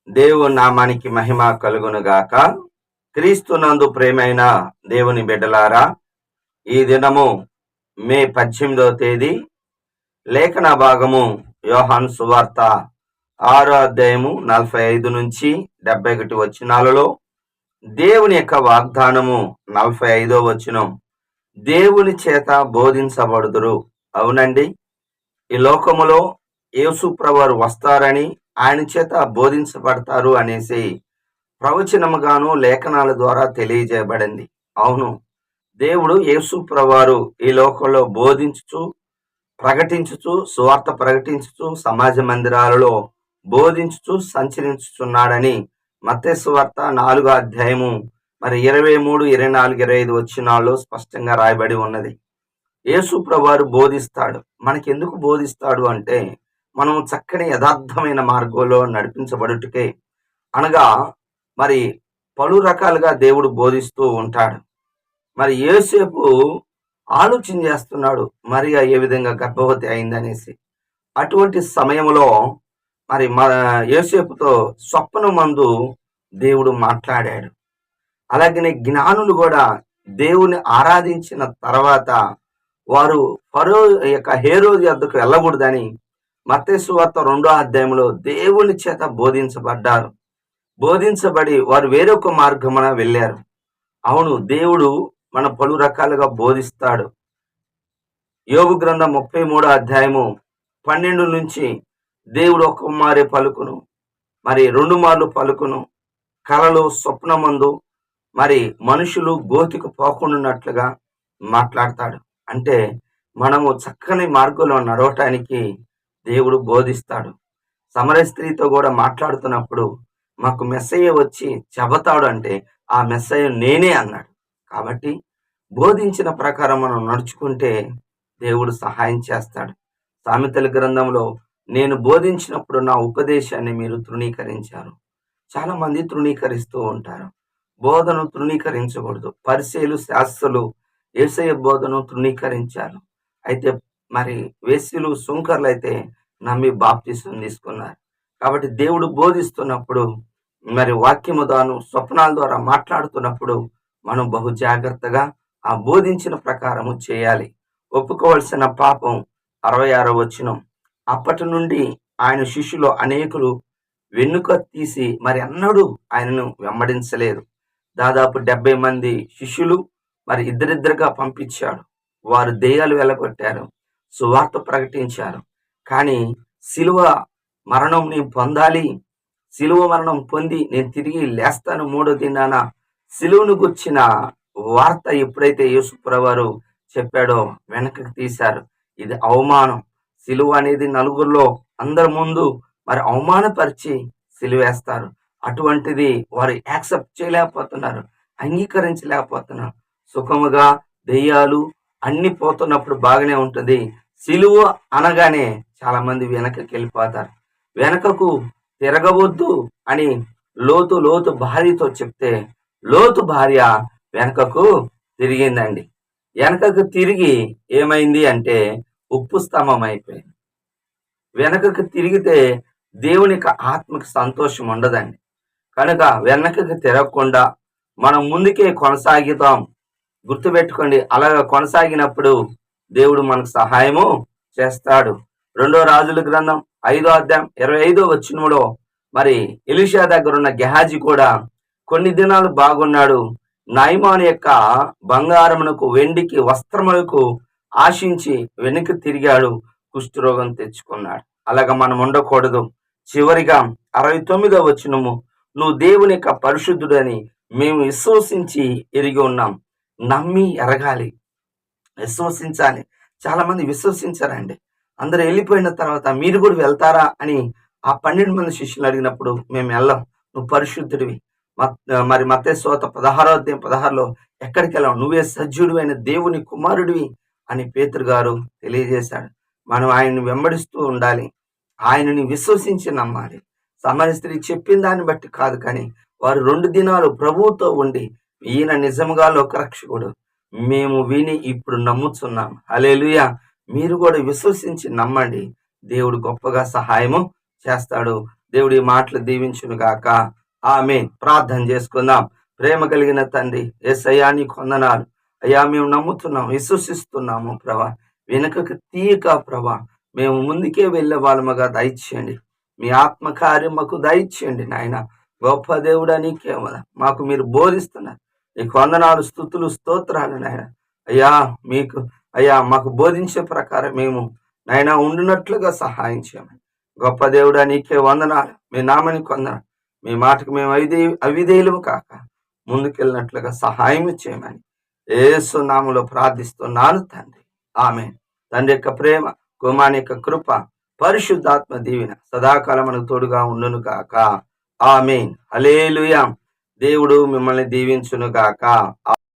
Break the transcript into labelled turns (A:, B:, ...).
A: దేవుని నామానికి మహిమ కలుగునుగాక. క్రీస్తునందు ప్రేమైన దేవుని బిడ్డలారా, ఈ దినము మే 18వ తేదీ, లేఖన భాగము యోహాను సువార్త 6వ అధ్యాయము 45 నుంచి 71 వచనాలలో దేవుని యొక్క వాగ్దానము 45వ వచనం, దేవుని చేత బోధించబడుదురు. అవునండి, ఈ లోకములో యేసు ప్రభువారు వస్తారని, ఆయన చేత బోధించబడతారు అనేసి ప్రవచనముగాను లేఖనాల ద్వారా తెలియజేయబడింది. అవును, దేవుడు యేసు ప్రభువారు ఈ లోకంలో బోధించుచు, ప్రకటించుచు, సువార్త ప్రకటించుచు, సమాజ మందిరాలలో బోధించుచు సంచరించుచున్నాడని మత్తయి సువార్త 4వ అధ్యాయము 23, 24, 25 వచనాల్లో స్పష్టంగా రాయబడి ఉన్నది. యేసు ప్రభువారు బోధిస్తాడు. మనకెందుకు బోధిస్తాడు అంటే, మనం చక్కని యథార్థమైన మార్గంలో నడిపించబడుటకే. అనగా పలు రకాలుగా దేవుడు బోధిస్తూ ఉంటాడు. యోసేపు ఆలోచన చేస్తున్నాడు, మరియా ఏ విధంగా గర్భవతి అయిందనేసి. అటువంటి సమయంలో యోసేపుతో స్వప్నమందు దేవుడు మాట్లాడాడు. అలాగనే జ్ఞానులు కూడా దేవుని ఆరాధించిన తర్వాత వారు ఫరో యొక్క హేరోదు వద్దకు వెళ్ళకూడదని మత్తయి సువార్త 2వ అధ్యాయంలో దేవుని చేత బోధించబడి వారు వేరొక మార్గమున వెళ్ళారు. అవును, దేవుడు మన పలు రకాలుగా బోధిస్తాడు. యోబు గ్రంథం 33వ అధ్యాయము 12 నుంచి, దేవుడు ఒక్క మారే పలుకును, 2 మార్లు పలుకును, కలలో స్వప్నమందు మనుషులు గోతికి పోకుండాన్నట్లుగా మాట్లాడతాడు. అంటే మనము చక్కని మార్గంలో నడవటానికి దేవుడు బోధిస్తాడు. సమరయ స్త్రీతో కూడా మాట్లాడుతున్నప్పుడు, మాకు మెస్సయ్య వచ్చి చెబుతాడు అంటే ఆ మెస్సయ్య నేనే అన్నాడు. కాబట్టి బోధించిన ప్రకారం మనం నడుచుకుంటే దేవుడు సహాయం చేస్తాడు. సామెతల గ్రంథంలో, నేను బోధించినప్పుడు నా ఉపదేశాన్ని మీరు తృణీకరించారు. చాలా మంది తృణీకరిస్తూ ఉంటారు. బోధను తృణీకరించకూడదు. పరిసయ్యులు, శాస్త్రులు యేసయ్య బోధను తృణీకరించారు. అయితే వేశ్యలు, సుంకర్లు అయితే నమ్మి బాప్తిసం తీసుకున్నారు. కాబట్టి దేవుడు బోధిస్తున్నప్పుడు, వాక్యము ద్వారా, స్వప్నాల ద్వారా మాట్లాడుతున్నప్పుడు మనం బహు జాగ్రత్తగా ఆ బోధించిన ప్రకారము చేయాలి. ఒప్పుకోవలసిన పాపం 66వ వచనం, అప్పటి నుండి ఆయన శిష్యులు అనేకులు వెన్నుక తీసి అన్నడూ ఆయనను వెంబడించలేదు. దాదాపు 70 మంది శిష్యులు ఇద్దరిద్దరుగా పంపించాడు. వారు దెయ్యాలు వెళ్ళగొట్టారు, సువార్త ప్రకటించారు. కానీ సిలువ మరణం నేను పొందాలి, సిలువ మరణం పొంది నేను తిరిగి లేస్తాను 3వ దినాన, సిలువను గుర్చిన వార్త ఎప్పుడైతే యేసు ప్రభువారు చెప్పాడో వెనక్కి తీశారు. ఇది అవమానం. సిలువ అనేది నలుగురిలో అందరి ముందు అవమానపరిచి సిలువేస్తారు. అటువంటిది వారు యాక్సెప్ట్ చేయలేకపోతున్నారు, అంగీకరించలేకపోతున్నారు. సుఖముగా దెయ్యాలు అన్ని పోతున్నప్పుడు బాగానే ఉంటుంది. సిలువ అనగానే చాలా మంది వెనకకి వెళ్ళిపోతారు. వెనకకు తిరగవద్దు అని లోతు భార్యతో చెప్తే, లోతు భార్య వెనకకు తిరిగిందండి. వెనకకు తిరిగి ఏమైంది అంటే ఉప్పు స్తంభం అయిపోయింది. వెనకకు తిరిగితే దేవునికి ఆత్మకు సంతోషం ఉండదండి. కనుక వెనకకు తిరగకుండా మనం ముందుకే కొనసాగిద్దాం. గుర్తుపెట్టుకోండి, అలాగా కొనసాగినప్పుడు దేవుడు మనకు సహాయము చేస్తాడు. 2వ రాజుల గ్రంథం 5వ అధ్యాయం 25వ వచనంలో ఎలీషా దగ్గర ఉన్న గెహాజీ కూడా కొన్ని దినాలు బాగున్నాడు. నయమాను యొక్క బంగారమునకు, వెండికి, వస్త్రములకు ఆశించి వెనక్కి తిరిగాడు, కుష్ఠరోగం తెచ్చుకున్నాడు. అలాగా మనం ఉండకూడదు. చివరిగా 69వ వచనము, నువ్వు దేవుని యొక్క పరిశుద్ధుడని మేము విశ్వసించి ఎరిగి ఉన్నాం. నమ్మి ఎరగాలి, విశ్వసించాలి. చాలా మంది విశ్వసించారండి. అందరూ వెళ్ళిపోయిన తర్వాత మీరు కూడా వెళ్తారా అని ఆ 12 మంది శిష్యులు అడిగినప్పుడు, మేము వెళ్ళాం, నువ్వు పరిశుద్ధుడివి. మత్తయి సువార్త 16వ అధ్యాయం 16లో, ఎక్కడికి వెళ్ళాం, నువ్వే సజీవుడు అయిన దేవుని కుమారుడివి అని పేతురు గారు తెలియజేశాడు. మనం ఆయన్ని వెంబడిస్తూ ఉండాలి, ఆయనని విశ్వసించి నమ్మాలి. సమరయ స్త్రీ చెప్పిన దాన్ని బట్టి కాదు, కానీ వారు 2 దినాలు ప్రభువుతో ఉండి, ఈయన నిజముగా లోకరక్షకుడు, మేము విని ఇప్పుడు నమ్ముచున్నాం, హల్లెలూయా. మీరు కూడా విశ్వసించి నమ్మండి, దేవుడు గొప్పగా సహాయము చేస్తాడు. దేవుడి మాటలు దీవించును గాక. ఆమేన్. ప్రార్థన చేసుకుందాం. ప్రేమ కలిగిన తండ్రి యేసయ్యా నీకు వందనాలు అయ్యా. మేము నమ్ముతున్నాం, విశ్వసిస్తున్నాము ప్రభా. వెనుకకు తీయక ప్రభా, మేము ముందుకే వెళ్ళే వాళ్ళముగా దయచేయండి. మీ ఆత్మకార్యం మాకు దయచేయండి నాయన. గొప్ప దేవుడా నీకే మాకు మీరు బోధిస్తున్నారు. నీకు వందనాలు, స్తుతులు, స్తోత్రాలు నాయన. అయ్యా మీకు అయ్యా మాకు బోధించే ప్రకారం మేము నాయన ఉండినట్లుగా సహాయం చేయమని. గొప్ప దేవుడా నీకే వందనాలు. మీ నామని వందనాలు. మీ మాటకు మేము అవిధేయులము కాక ముందుకెళ్ళినట్లుగా సహాయం చేయమని యేసు నామములో ప్రార్థిస్తున్నాను తండ్రి. ఆమేన్. తండ్రి యొక్క ప్రేమ, కుమారుని యొక్క కృప, పరిశుద్ధాత్మ దీవెన సదాకాలం మనకు తోడుగా ఉండును గాక. ఆమేన్. హల్లెలూయా. దేవుడు మిమ్మల్ని దీవించును గాక.